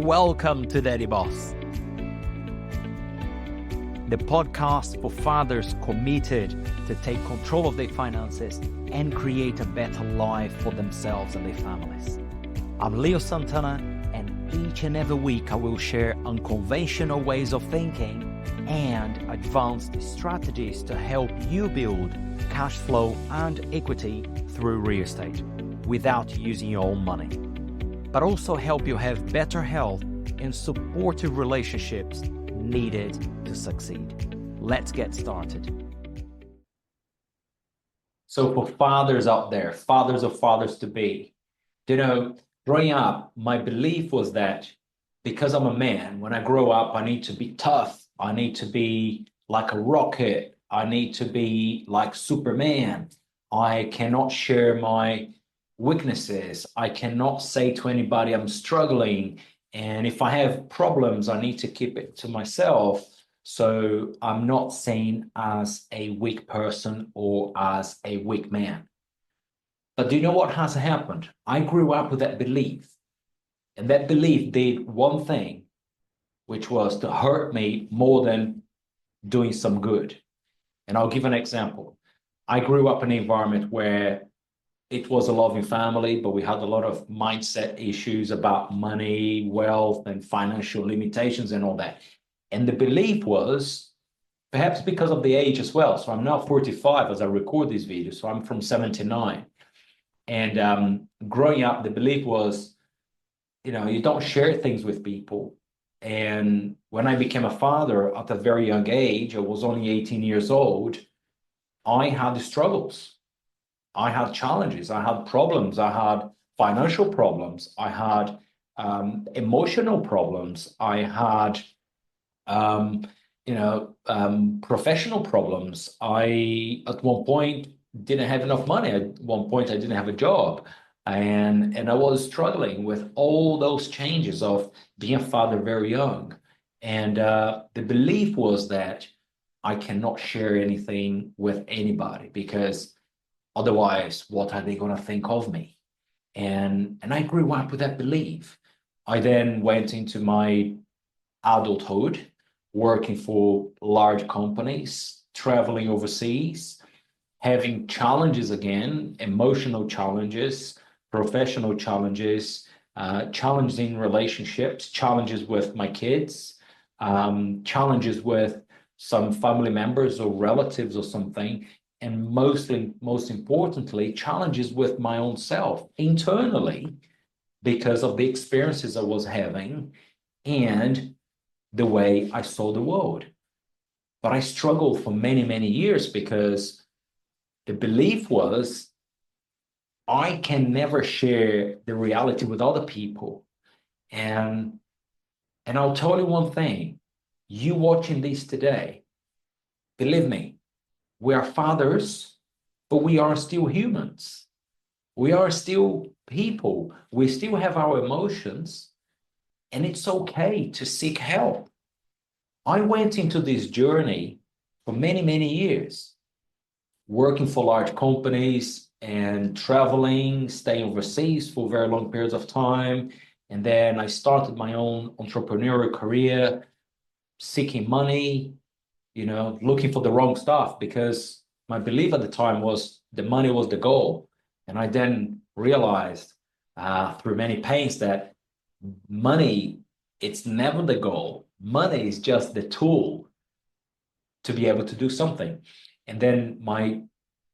Welcome to Daddy Boss, the podcast for fathers committed to take control of their finances and create a better life for themselves and their families. I'm Santana, and each and every week I will share unconventional ways of thinking and advanced strategies to help you build cash flow and equity through real estate without using your own money, but also help you have better health and supportive relationships needed to succeed. Let's get started. So for fathers out there, fathers of fathers to be, growing up, my belief was that because I'm a man, when I grow up, I need to be tough. I need to be like a rocket. I need to be like Superman. I cannot share my weaknesses. I cannot say to anybody I'm struggling. And if I have problems, I need to keep it to myself. So I'm not seen as a weak person or as a weak man. But do you know what has happened? I grew up with that belief. And that belief did one thing, which was to hurt me more than doing some good. And I'll give an example. I grew up in an environment where it was a loving family, but we had a lot of mindset issues about money, wealth, and financial limitations and all that. And the belief was, perhaps because of the age as well. So I'm now 45 as I record this video. So I'm from 79. And growing up, the belief was, you don't share things with people. And when I became a father at a very young age, I was only 18 years old, I had struggles. I had challenges. I had problems. I had financial problems. I had emotional problems. I had, professional problems. I, at one point, didn't have enough money. At one point, I didn't have a job. And I was struggling with all those changes of being a father very young. And the belief was that I cannot share anything with anybody because otherwise, what are they going to think of me? And I grew up with that belief. I then went into my adulthood, working for large companies, traveling overseas, having challenges again, emotional challenges, professional challenges, challenges in relationships, challenges with my kids, challenges with some family members or relatives or something, and most importantly, challenges with my own self internally because of the experiences I was having and the way I saw the world. But I struggled for many, many years because the belief was I can never share the reality with other people. And I'll tell you one thing, you watching this today, believe me, we are fathers, but we are still humans. We are still people. We still have our emotions, and it's okay to seek help. I went into this journey for many, many years, working for large companies and traveling, staying overseas for very long periods of time. And then I started my own entrepreneurial career, seeking money, looking for the wrong stuff because my belief at the time was the money was the goal. And I then realized through many pains that money, it's never the goal. Money is just the tool to be able to do something. And then my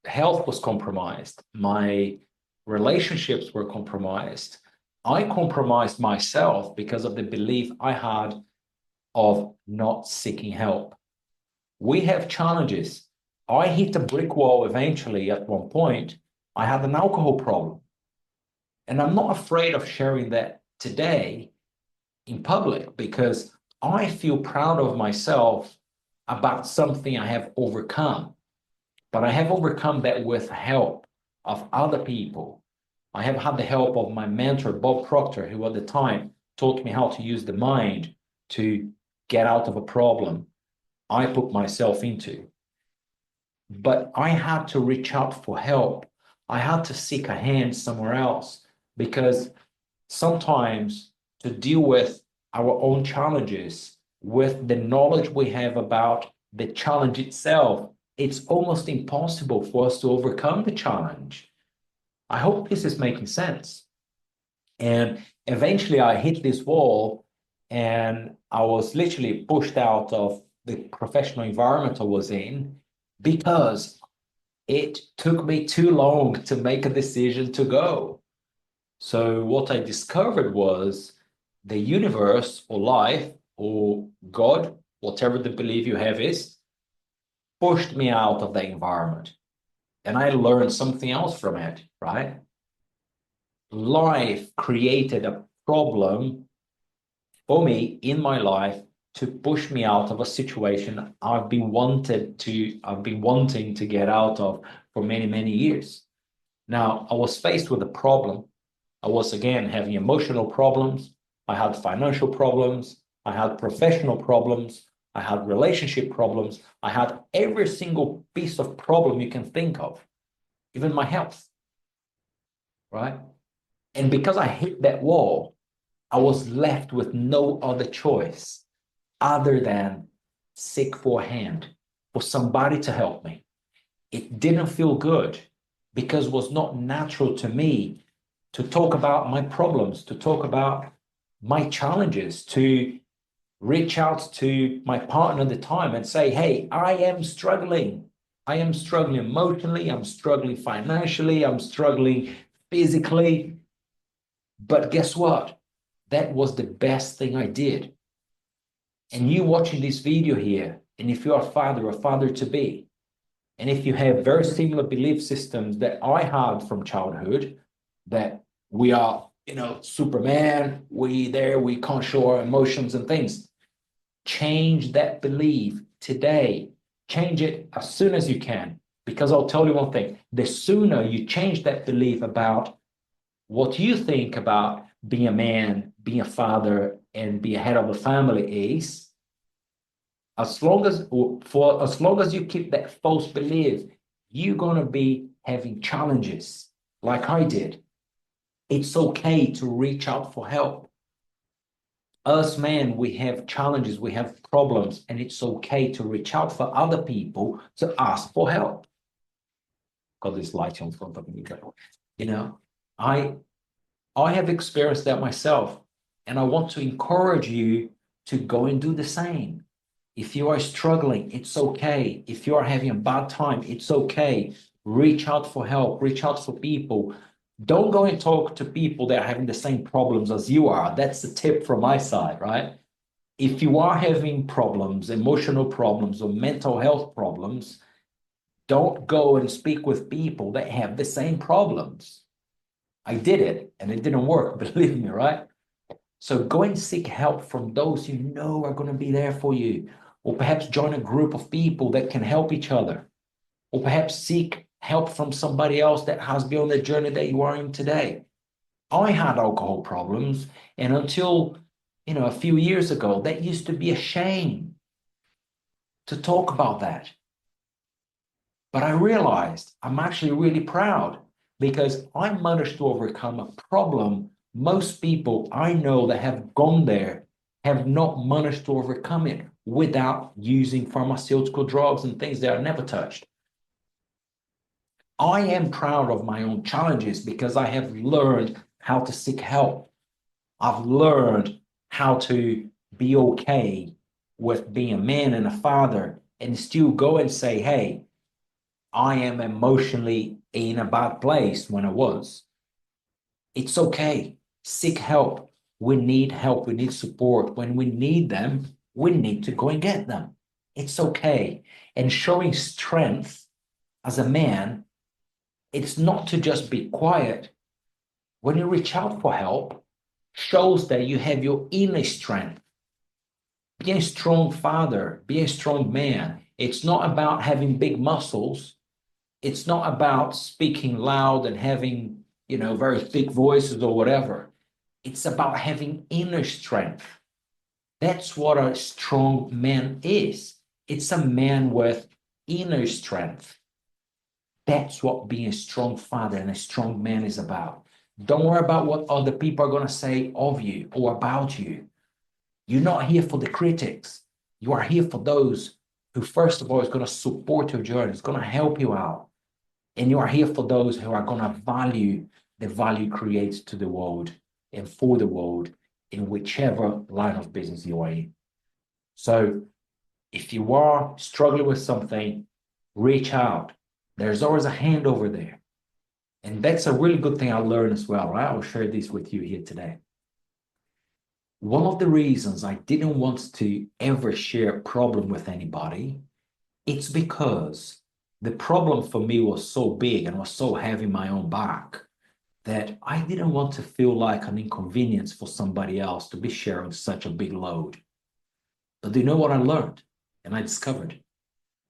health was compromised. My relationships were compromised. I compromised myself because of the belief I had of not seeking help. We have challenges. I hit a brick wall eventually at one point. I had an alcohol problem. And I'm not afraid of sharing that today in public because I feel proud of myself about something I have overcome. But I have overcome that with help of other people. I have had the help of my mentor, Bob Proctor, who at the time taught me how to use the mind to get out of a problem I put myself into. But I had to reach out for help. I had to seek a hand somewhere else because sometimes to deal with our own challenges with the knowledge we have about the challenge itself, it's almost impossible for us to overcome the challenge. I hope this is making sense. And eventually I hit this wall and I was literally pushed out of the professional environment I was in because it took me too long to make a decision to go. So what I discovered was the universe or life or God, whatever the belief you have is, pushed me out of the environment. And I learned something else from it, right? Life created a problem for me in my life to push me out of a situation I've been wanting to get out of for many, many years. Now, I was faced with a problem. I was again having emotional problems. I had financial problems. I had professional problems. I had relationship problems. I had every single piece of problem you can think of, even my health, right? And because I hit that wall, I was left with no other choice other than seek for a hand, for somebody to help me. It didn't feel good because it was not natural to me to talk about my problems, to talk about my challenges, to reach out to my partner at the time and say, hey, I am struggling. I am struggling emotionally. I'm struggling financially. I'm struggling physically. But guess what? That was the best thing I did. And you watching this video here, and if you're a father or father to be, and if you have very similar belief systems that I had from childhood, that we are, Superman, we can't show our emotions and things. Change that belief today. Change it as soon as you can. Because I'll tell you one thing, the sooner you change that belief about what you think about being a man, being a father, and be a head of a family is, as long as you keep that false belief, you're gonna be having challenges like I did. It's okay to reach out for help. Us men, we have challenges, we have problems, and it's okay to reach out for other people to ask for help. Got this light on front of me. You know, I I have experienced that myself, and I want to encourage you to go and do the same. If you are struggling, it's okay. If you are having a bad time, it's okay. Reach out for help, reach out for people. Don't go and talk to people that are having the same problems as you are. That's the tip from my side, right? If you are having problems, emotional problems, or mental health problems, don't go and speak with people that have the same problems. I did it and it didn't work, believe me, right? So go and seek help from those you know are going to be there for you, or perhaps join a group of people that can help each other, or perhaps seek help from somebody else that has been on the journey that you are in today. I had alcohol problems, and until a few years ago, that used to be a shame to talk about that. But I realized I'm actually really proud because I managed to overcome a problem most people I know that have gone there have not managed to overcome it without using pharmaceutical drugs and things that are never touched. I am proud of my own challenges because I have learned how to seek help. I've learned how to be okay with being a man and a father and still go and say, hey, I am emotionally in a bad place when I was. It's okay. Seek help. We need help. We need support. When we need them, we need to go and get them. It's okay. And showing strength as a man, it's not to just be quiet. When you reach out for help, shows that you have your inner strength. Be a strong father, be a strong man. It's not about having big muscles. It's not about speaking loud and having, very thick voices or whatever. It's about having inner strength. That's what a strong man is. It's a man with inner strength. That's what being a strong father and a strong man is about. Don't worry about what other people are going to say of you or about you. You're not here for the critics. You are here for those who, first of all, is going to support your journey. It's going to help you out. And you are here for those who are going to value the value creates to the world and for the world in whichever line of business you are in. So if you are struggling with something, reach out. There's always a hand over there. And that's a really good thing I learned as well, right? I'll share this with you here today. One of the reasons I didn't want to ever share a problem with anybody, it's because the problem for me was so big and was so heavy in my own back that I didn't want to feel like an inconvenience for somebody else to be sharing such a big load. But do you know what I learned and I discovered?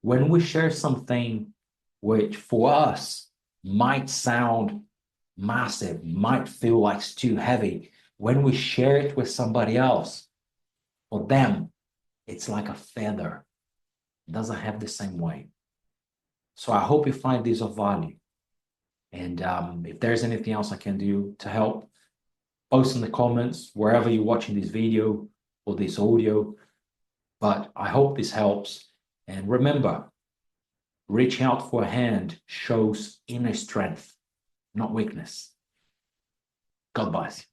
When we share something which for us might sound massive, might feel like it's too heavy, when we share it with somebody else, for them, it's like a feather. It doesn't have the same weight. So I hope you find this of value. And if there's anything else I can do to help, post in the comments wherever you're watching this video or this audio. But I hope this helps. And remember, reaching out for a hand shows inner strength, not weakness. God bless.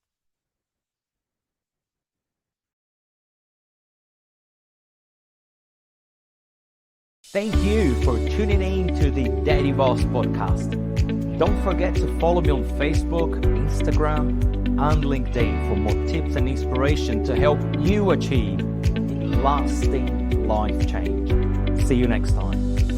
Thank you for tuning in to the Daddy Boss podcast. Don't forget to follow me on Facebook, Instagram, and LinkedIn for more tips and inspiration to help you achieve lasting life change. See you next time.